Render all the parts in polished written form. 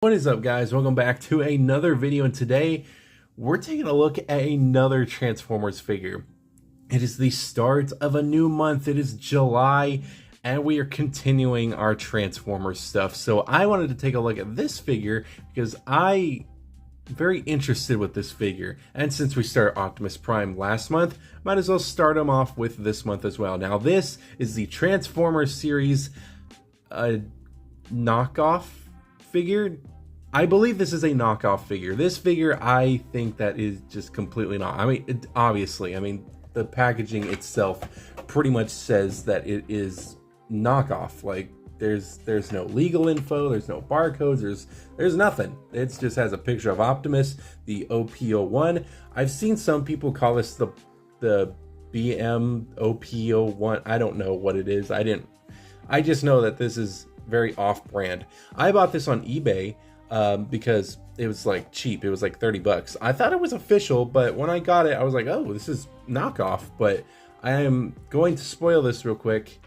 What is up, guys? Welcome back to another video, and today we're taking a look at another Transformers figure. It is the start of a new month. It is July, and we are continuing our Transformers stuff. So I wanted to take a look at this figure because I'm very interested with this figure. And since we started Optimus Prime last month, might as well start him off with this month as well. Now, this is the Transformers series knockoff figure. I believe this is a knockoff figure. This figure, I think that is just completely not. I mean, obviously, the packaging itself pretty much says that it is knockoff. Like, there's no legal info, there's no barcodes, there's nothing. It just has a picture of Optimus, the OP-01. I've seen some people call this the BM OP-01. I don't know what it is. I just know that this is very off-brand. I bought this on eBay because it was like cheap. It was like 30 bucks. I thought it was official, but when I got it, I was like, oh, this is knockoff. But I am going to spoil this real quick.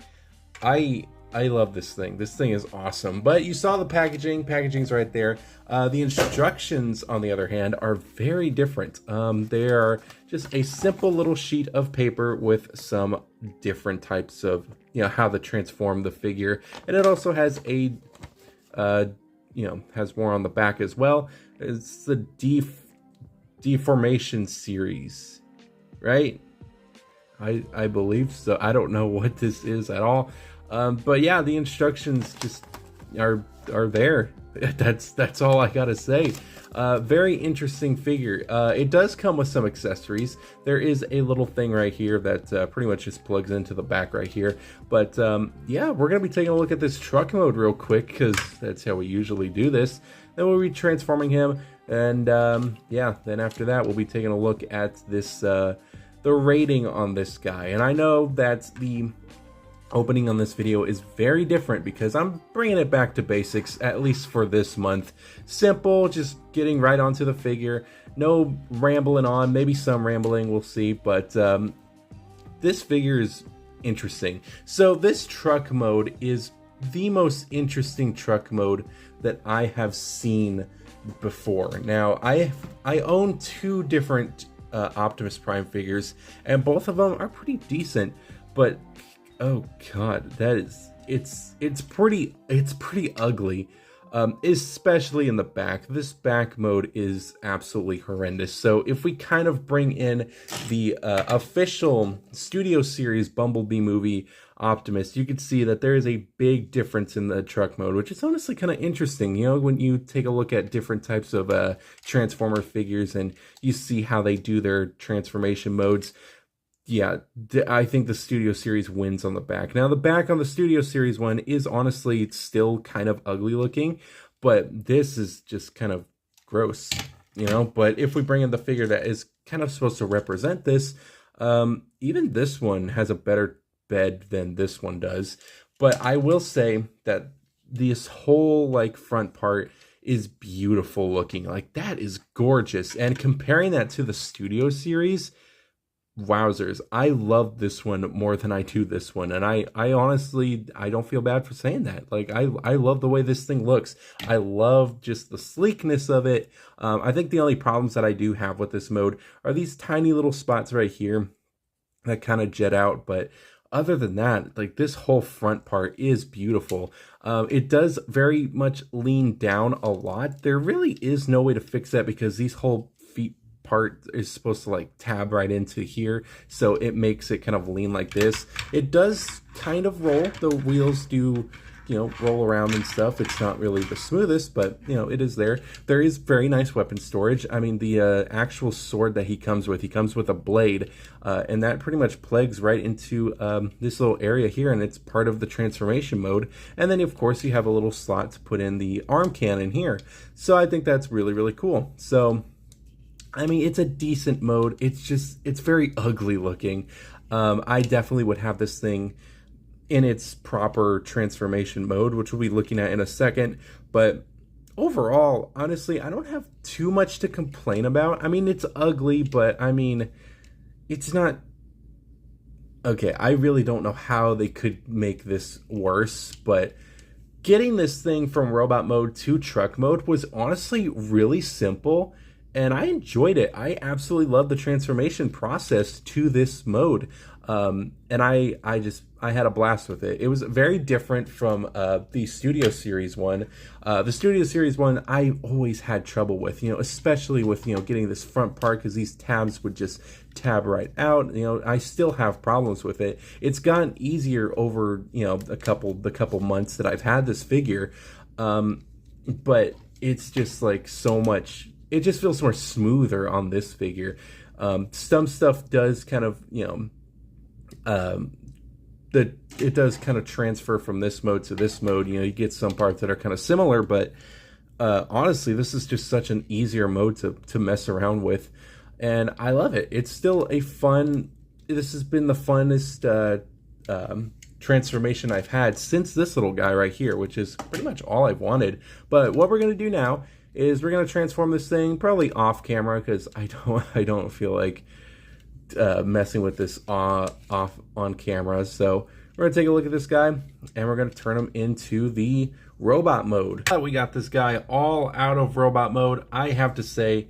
I love this thing. This thing is awesome. But you saw the packaging. Packaging's right there. The instructions, on the other hand, are very different. They are just a simple little sheet of paper with some different types of, how to transform the figure. And it also has a has more on the back as well. It's the deformation series, right? I believe so. I don't know what this is at all. But yeah, the instructions just are there. That's all I gotta say. Very interesting figure. It does come with some accessories. There is a little thing right here that pretty much just plugs into the back right here. But yeah, we're gonna be taking a look at this truck mode real quick because that's how we usually do this. Then we'll be transforming him, and yeah, then after that we'll be taking a look at this the rating on this guy. And I know that the opening on this video is very different because I'm bringing it back to basics, at least for this month. Simple, just getting right onto the figure. No rambling on, maybe some rambling, we'll see. But this figure is interesting. So this truck mode is the most interesting truck mode that I have seen before. Now, I own two different Optimus Prime figures, and both of them are pretty decent, but oh god, it's pretty ugly, especially in the back. This back mode is absolutely horrendous. So if we kind of bring in the official Studio Series Bumblebee movie Optimus, you can see that there is a big difference in the truck mode, which is honestly kind of interesting. When you take a look at different types of Transformer figures and you see how they do their transformation modes. Yeah, I think the Studio Series wins on the back. Now, the back on the Studio Series one is honestly still kind of ugly looking, but this is just kind of gross, But if we bring in the figure that is kind of supposed to represent this, even this one has a better bed than this one does. But I will say that this whole front part is beautiful looking. Like, that is gorgeous. And comparing that to the Studio Series, wowzers, I love this one more than I do this one. And I honestly, I don't feel bad for saying that. Like, I love the way this thing looks. I love just the sleekness of it. I think the only problems that I do have with this mode are these tiny little spots right here that kind of jet out. But other than that, this whole front part is beautiful. It does very much lean down a lot. There really is no way to fix that because these whole feet part is supposed to tab right into here, so it makes it kind of lean like this. It does kind of roll. The wheels do roll around and stuff. It's not really the smoothest, but it is there. There is very nice weapon storage. I mean, the actual sword that he comes with a blade, and that pretty much plugs right into this little area here, and it's part of the transformation mode. And then of course you have a little slot to put in the arm cannon here. So I think that's really, really cool. So I mean, it's a decent mode. It's very ugly looking. I definitely would have this thing in its proper transformation mode, which we'll be looking at in a second. But overall, honestly, I don't have too much to complain about. I mean, it's ugly, but I mean, it's not... Okay, I really don't know how they could make this worse, but getting this thing from robot mode to truck mode was honestly really simple, and I enjoyed it. I absolutely love the transformation process to this mode. And I had a blast with it. It was very different from the Studio Series one. The Studio Series one I always had trouble with, especially with getting this front part, because these tabs would just tab right out. I still have problems with it. It's gotten easier over the couple months that I've had this figure, but it's just like so much. It just feels more smoother on this figure. Some stuff does kind of it does kind of transfer from this mode to this mode. You get some parts that are kind of similar, but honestly, this is just such an easier mode to mess around with, and I love it. It's still a fun. This has been the funnest transformation I've had since this little guy right here, which is pretty much all I've wanted. But what we're gonna do now is we're gonna transform this thing probably off camera, because I don't feel like messing with this off on camera. So we're gonna take a look at this guy, and we're gonna turn him into the robot mode. We got this guy all out of robot mode. I have to say,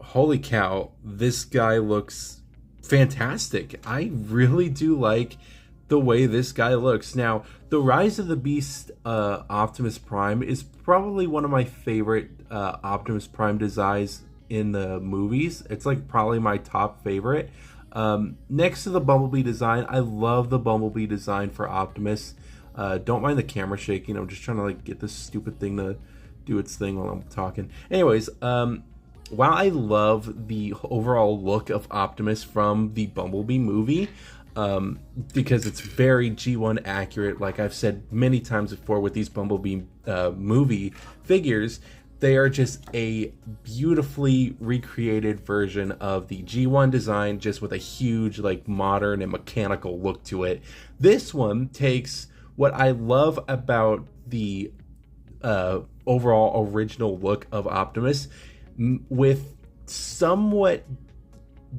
holy cow, this guy looks fantastic. I really do like the way this guy looks. Now, the Rise of the Beast Optimus Prime is probably one of my favorite Optimus Prime designs in the movies. It's like probably my top favorite. Next to the Bumblebee design, I love the Bumblebee design for Optimus. Don't mind the camera shaking. I'm just trying to like get this stupid thing to do its thing while I'm talking. Anyways, while I love the overall look of Optimus from the Bumblebee movie, because it's very G1 accurate, like I've said many times before with these Bumblebee movie figures, they are just a beautifully recreated version of the G1 design, just with a huge like modern and mechanical look to it. This one takes what I love about the overall original look of Optimus with somewhat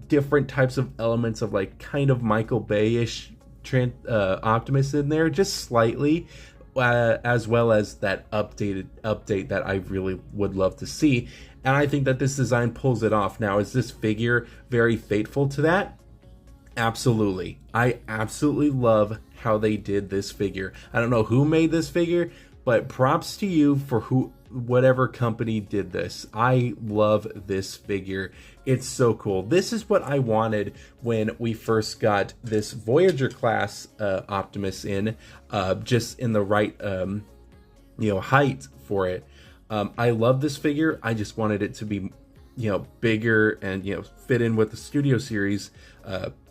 different types of elements of like kind of Michael Bay-ish Optimus in there, just slightly, as well as that update that I really would love to see. And I think that this design pulls it off. Now, is this figure very faithful to that? Absolutely. I absolutely love how they did this figure. I don't know who made this figure, but props to you for whatever company did this. I love this figure. It's so cool. This is what I wanted when we first got this Voyager class Optimus in, just in the right height for it. I love this figure. I just wanted it to be bigger and fit in with the Studio Series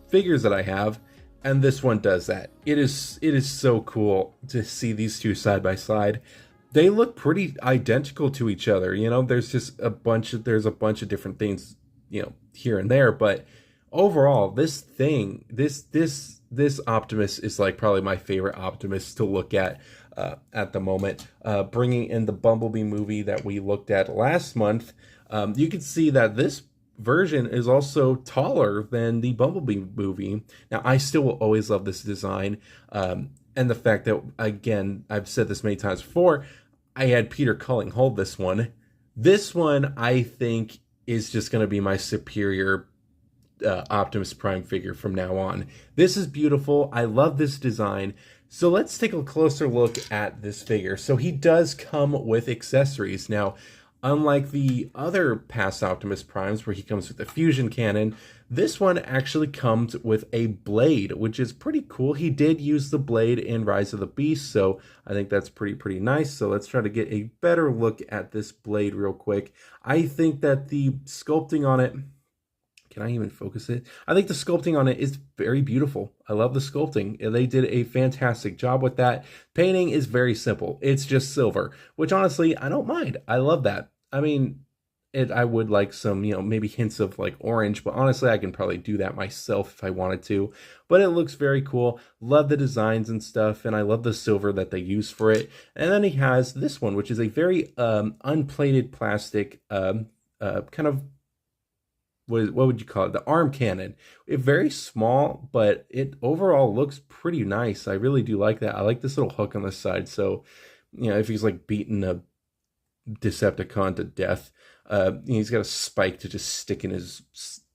figures that I have, and this one does that. It is so cool to see these two side by side. They look pretty identical to each other. There's just a bunch of different things here and there, but overall this Optimus is like probably my favorite Optimus to look at the moment. Bringing in the Bumblebee movie that we looked at last month, you can see that this version is also taller than the Bumblebee movie. Now, I still will always love this design, and the fact that, again, I've said this many times before, I had Peter Culling hold this one. This one, I think, is just going to be my superior Optimus Prime figure from now on. This is beautiful. I love this design. So let's take a closer look at this figure. So he does come with accessories. Now, unlike the other past Optimus Primes where he comes with a fusion cannon, this one actually comes with a blade, which is pretty cool. He did use the blade in Rise of the Beast, so I think that's pretty nice. So let's try to get a better look at this blade real quick. I think that the sculpting on it, can I even focus it? I think the sculpting on it is very beautiful. I love the sculpting. They did a fantastic job with that. Painting is very simple. It's just silver, which honestly, I don't mind. I love that. I mean, I would like some, maybe hints of like orange, but honestly, I can probably do that myself if I wanted to. But it looks very cool. Love the designs and stuff, and I love the silver that they use for it. And then he has this one, which is a very unplated plastic kind of, what would you call it? The arm cannon. It's very small, but it overall looks pretty nice. I really do like that. I like this little hook on the side. So you know, if he's like beating a Decepticon to death. He's got a spike to just stick in his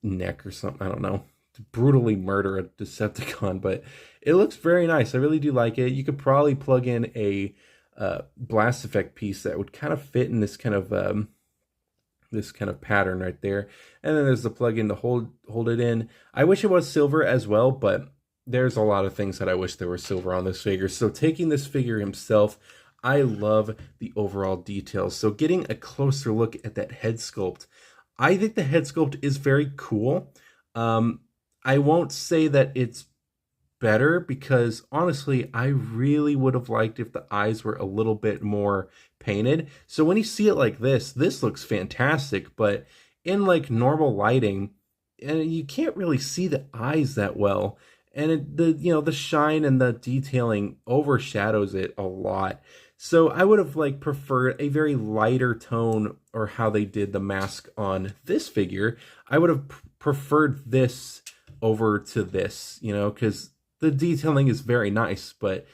neck or something. I don't know. To brutally murder a Decepticon, but it looks very nice. I really do like it. You could probably plug in a blast effect piece that would kind of fit in this kind of pattern right there. And then there's the plug-in to hold it in. I wish it was silver as well, but there's a lot of things that I wish there were silver on this figure. So taking this figure himself, I love the overall details. So getting a closer look at that head sculpt, I think the head sculpt is very cool. I won't say that it's better because honestly, I really would have liked if the eyes were a little bit more painted. So when you see it like this looks fantastic, but in like normal lighting, and you can't really see the eyes that well. And the shine and the detailing overshadows it a lot. So I would have like preferred a very lighter tone, or how they did the mask on this figure. I would have preferred this over to this, because the detailing is very nice, but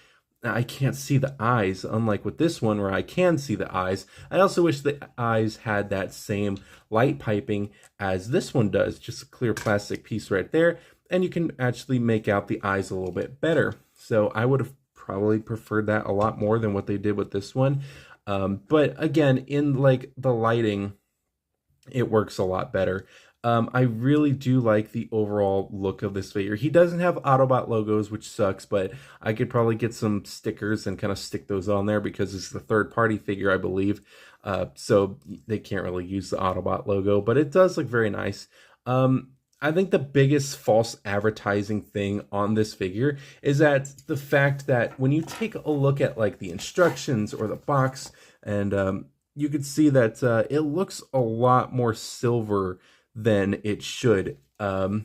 I can't see the eyes, unlike with this one where I can see the eyes. I also wish the eyes had that same light piping as this one does, just a clear plastic piece right there, and you can actually make out the eyes a little bit better. So I would have probably preferred that a lot more than what they did with this one. But again, in like the lighting, it works a lot better. I really do like the overall look of this figure. He doesn't have Autobot logos, which sucks, but I could probably get some stickers and kind of stick those on there because it's the third-party figure, I believe. So they can't really use the Autobot logo, but it does look very nice. I think the biggest false advertising thing on this figure is that the fact that when you take a look at like the instructions or the box, and you could see that it looks a lot more silver than it should. But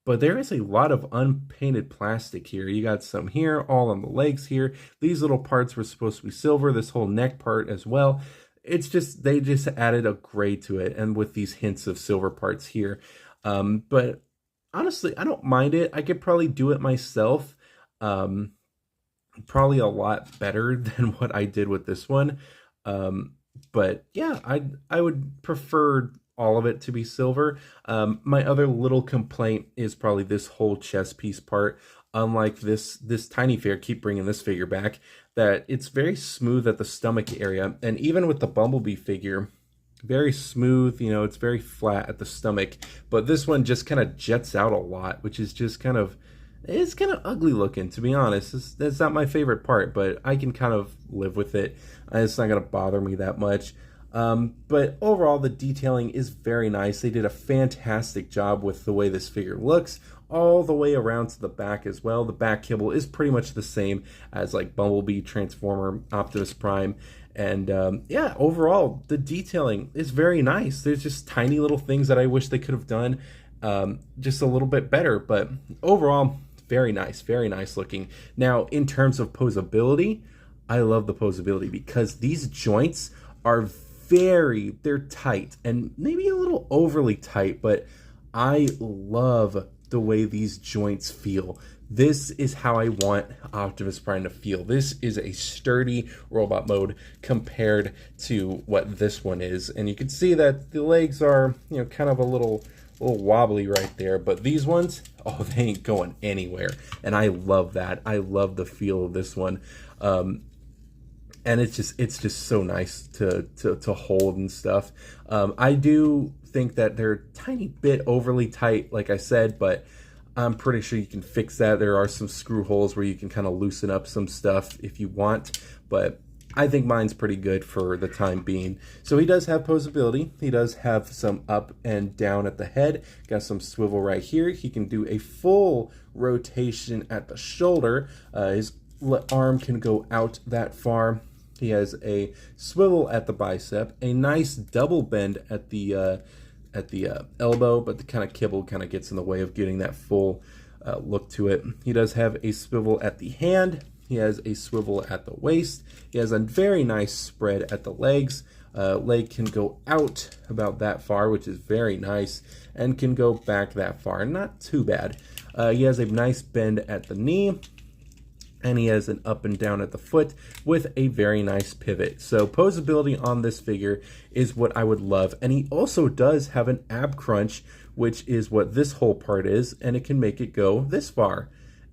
there is a lot of unpainted plastic here. You got some here, all on the legs here. These little parts were supposed to be silver, this whole neck part as well. It's just, they just added a gray to it, and with these hints of silver parts here. But honestly, I don't mind it. I could probably do it myself. Probably a lot better than what I did with this one. But yeah, I would prefer all of it to be silver. My other little complaint is probably this whole chest piece part. Unlike this tiny figure, keep bringing this figure back, that it's very smooth at the stomach area, and even with the Bumblebee figure, very smooth, it's very flat at the stomach, but this one just kind of jets out a lot, which is just it's kind of ugly looking, to be honest. That's not my favorite part, but I can kind of live with it. It's not going to bother me that much. But overall, the detailing is very nice. They did a fantastic job with the way this figure looks, all the way around to the back as well. The back kibble is pretty much the same as like Bumblebee, Transformer, Optimus Prime. And yeah, overall, the detailing is very nice. There's just tiny little things that I wish they could have done just a little bit better. But overall, very nice looking. Now, in terms of posability, I love the posability because these joints are they're tight and maybe a little overly tight, but I love the way these joints feel. This is how I want Optimus Prime to feel. This is a sturdy robot mode compared to what this one is. And you can see that the legs are, kind of a little wobbly right there, but these ones, oh, they ain't going anywhere. And I love that. I love the feel of this one. And it's just so nice to hold and stuff. I do think that they're a tiny bit overly tight, like I said, but I'm pretty sure you can fix that. There are some screw holes where you can kind of loosen up some stuff if you want, but I think mine's pretty good for the time being. So he does have posability. He does have some up and down at the head. Got some swivel right here. He can do a full rotation at the shoulder. His arm can go out that far. He has a swivel at the bicep, a nice double bend at the elbow, but the kind of kibble kind of gets in the way of getting that full look to it. He does have a swivel at the hand. He has a swivel at the waist. He has a very nice spread at the legs. Leg can go out about that far, which is very nice, and can go back that far. Not too bad. He has a nice bend at the knee. and he has an up and down at the foot with a very nice pivot. So posability on this figure is what I would love. And he also does have an ab crunch, which is what this whole part is, and it can make it go this far.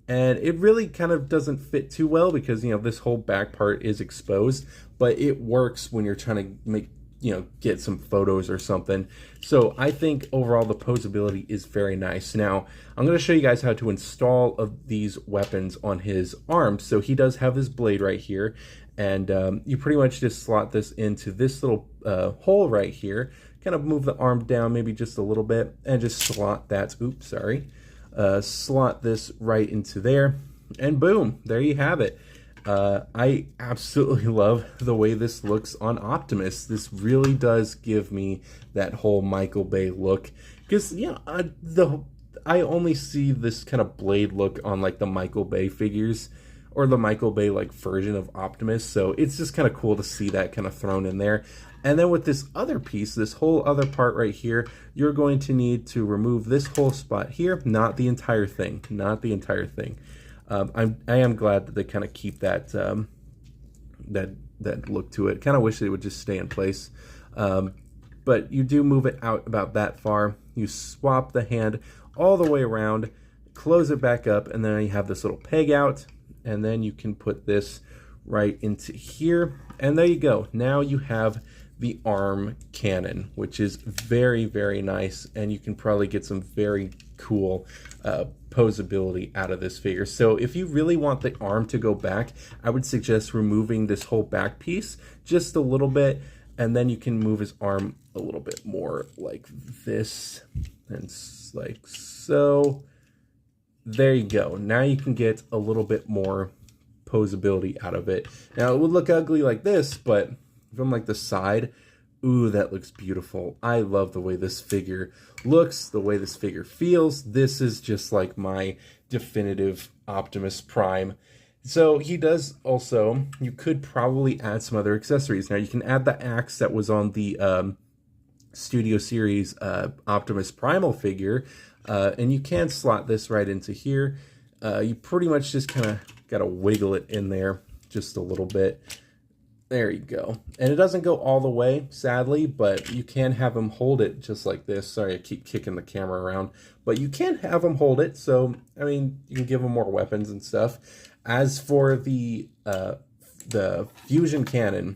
And it really kind of doesn't fit too well because, you know, this whole back part is exposed, but it works when you're trying to make, you know, get some photos or something. So I think overall the posability is very nice. Now I'm going to show you guys how to install of these weapons on his arms. So he does have this blade right here, and you pretty much just slot this into this little hole right here, kind of move the arm down maybe just a little bit, and just slot that, oops, sorry, slot this right into there, and boom, there you have it. I absolutely love the way this looks on Optimus. This really does give me that whole Michael Bay look, because I only see this kind of blade look on like the Michael Bay figures or the Michael Bay like version of Optimus, so it's just kind of cool to see that kind of thrown in there. And then with this other piece, this whole other part right here, you're going to need to remove this whole spot here, not the entire thing, not the entire thing. I am glad that they kind of keep that that look to it. Kind of wish it would just stay in place, but you do move it out about that far. You swap the hand all the way around, close it back up, and then you have this little peg out, and then you can put this right into here, and there you go. Now you have the arm cannon, which is very, very nice, and you can probably get some very cool posability out of this figure. So if you really want the arm to go back, I would suggest removing this whole back piece just a little bit, and then you can move his arm a little bit more like this, and like so. There you go. Now you can get a little bit more posability out of it. Now it would look ugly like this, but from like the side, ooh, that looks beautiful. I love the way this figure looks, the way this figure feels. This is just like my definitive Optimus Prime. So he does also, you could probably add some other accessories. Now you can add the axe that was on the Studio Series Optimus Primal figure, and you can slot this right into here. You pretty much just kind of got to wiggle it in there just a little bit. There you go. And it doesn't go all the way, sadly, but you can have him hold it just like this. Sorry, I keep kicking the camera around. But you can have him hold it, so, I mean, you can give him more weapons and stuff. As for the fusion cannon,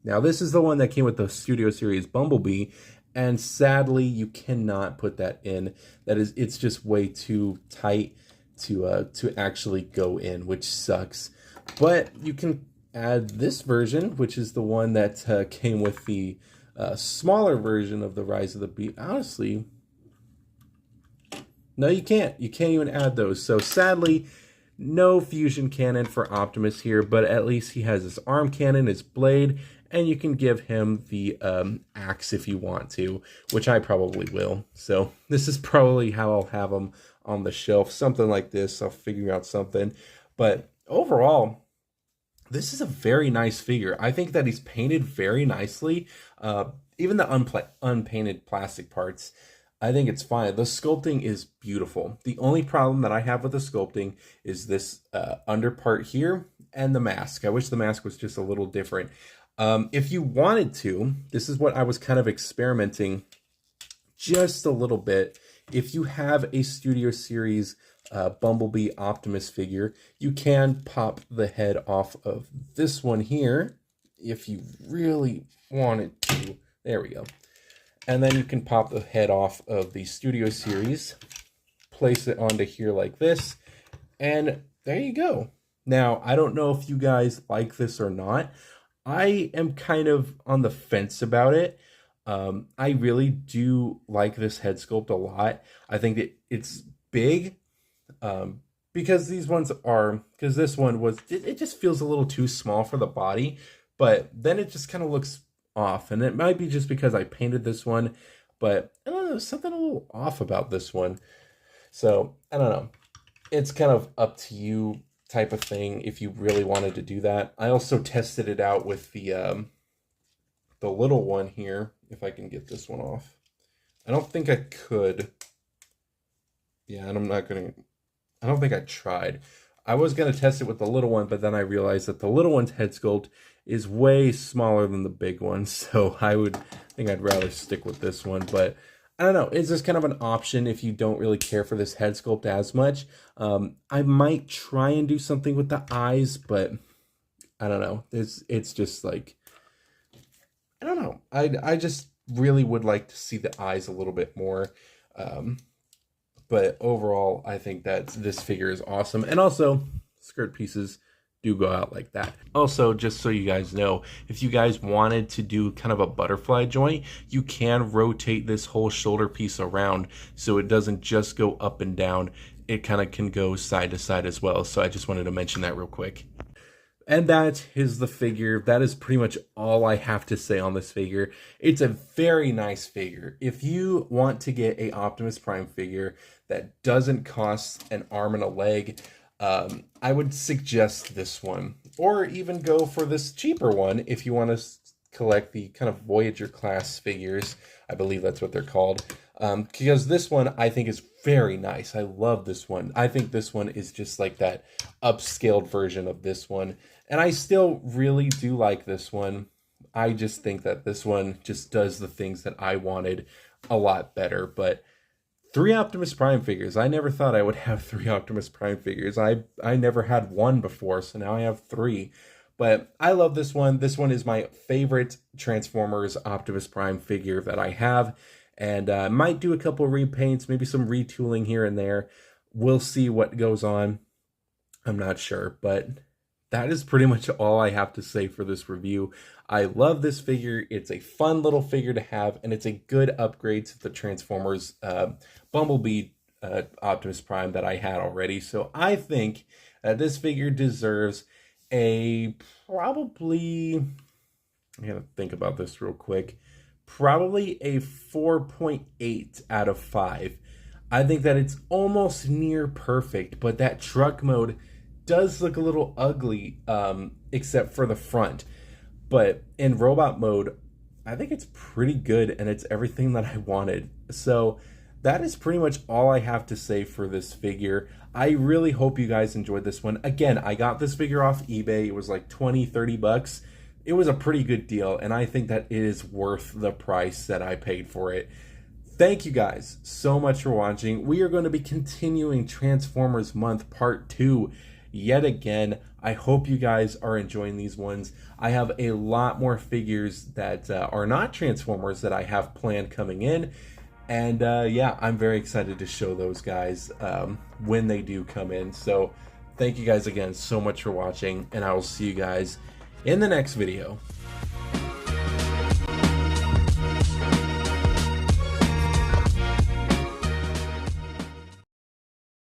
now this is the one that came with the Studio Series Bumblebee, and sadly, you cannot put that in. It's just way too tight to actually go in, which sucks. But you can add this version, which is the one that came with the smaller version of the Rise of the Beast. Honestly, no, you can't. You can't even add those. So sadly, no fusion cannon for Optimus here, but at least he has his arm cannon, his blade, and you can give him the axe if you want to, which I probably will. So this is probably how I'll have him on the shelf, something like this. I'll figure out something. But overall, this is a very nice figure. I think that he's painted very nicely. Even the unpainted plastic parts, I think it's fine. The sculpting is beautiful. The only problem that I have with the sculpting is this under part here and the mask. I wish the mask was just a little different. If you wanted to, this is what I was kind of experimenting just a little bit. If you have a Studio Series Bumblebee Optimus figure, you can pop the head off of this one here if you really wanted to. There we go. And then you can pop the head off of the Studio Series, place it onto here like this, and there you go. Now, I don't know if you guys like this or not. I am kind of on the fence about it. I really do like this head sculpt a lot. I think that it's big, because this one was, it just feels a little too small for the body, but then it just kind of looks off, and it might be just because I painted this one, but I don't know, there's something a little off about this one. So I don't know, it's kind of up to you type of thing if you really wanted to do that. I also tested it out with the little one here, if I can get this one off. I don't think I could. Yeah, and I don't think I tried. I was going to test it with the little one, but then I realized that the little one's head sculpt is way smaller than the big one, so I think I'd rather stick with this one. But I don't know, it's just kind of an option if you don't really care for this head sculpt as much. I might try and do something with the eyes, but I don't know. It's just like, I don't know. I just really would like to see the eyes a little bit more. But overall, I think that this figure is awesome. And also, skirt pieces do go out like that. Also, just so you guys know, if you guys wanted to do kind of a butterfly joint, you can rotate this whole shoulder piece around so it doesn't just go up and down. It kind of can go side to side as well. So I just wanted to mention that real quick. And that is the figure. That is pretty much all I have to say on this figure. It's a very nice figure. If you want to get a Optimus Prime figure that doesn't cost an arm and a leg, I would suggest this one. Or even go for this cheaper one if you want to collect the kind of Voyager class figures. I believe that's what they're called. Because this one I think is very nice. I love this one. I think this one is just like that upscaled version of this one. And I still really do like this one. I just think that this one just does the things that I wanted a lot better. But 3 Optimus Prime figures. I never thought I would have 3 Optimus Prime figures. I never had 1 before, so now I have 3. But I love this one. This one is my favorite Transformers Optimus Prime figure that I have. And I might do a couple of repaints, maybe some retooling here and there. We'll see what goes on. I'm not sure, but that is pretty much all I have to say for this review. I love this figure. It's a fun little figure to have, and it's a good upgrade to the Transformers Bumblebee Optimus Prime that I had already. So I think that this figure deserves a probably, I gotta think about this real quick, probably a 4.8 out of 5. I think that it's almost near perfect, but that truck mode does look a little ugly, except for the front. But in robot mode, I think it's pretty good, and it's everything that I wanted. So that is pretty much all I have to say for this figure. I really hope you guys enjoyed this one. Again, I got this figure off eBay. It was like 20-30 bucks. It was a pretty good deal, and I think that it is worth the price that I paid for it. Thank you guys so much for watching. We are going to be continuing Transformers Month Part 2 yet again. I hope you guys are enjoying these ones. I have a lot more figures that are not Transformers that I have planned coming in. And yeah, I'm very excited to show those guys when they do come in. So thank you guys again so much for watching, and I will see you guys in the next video.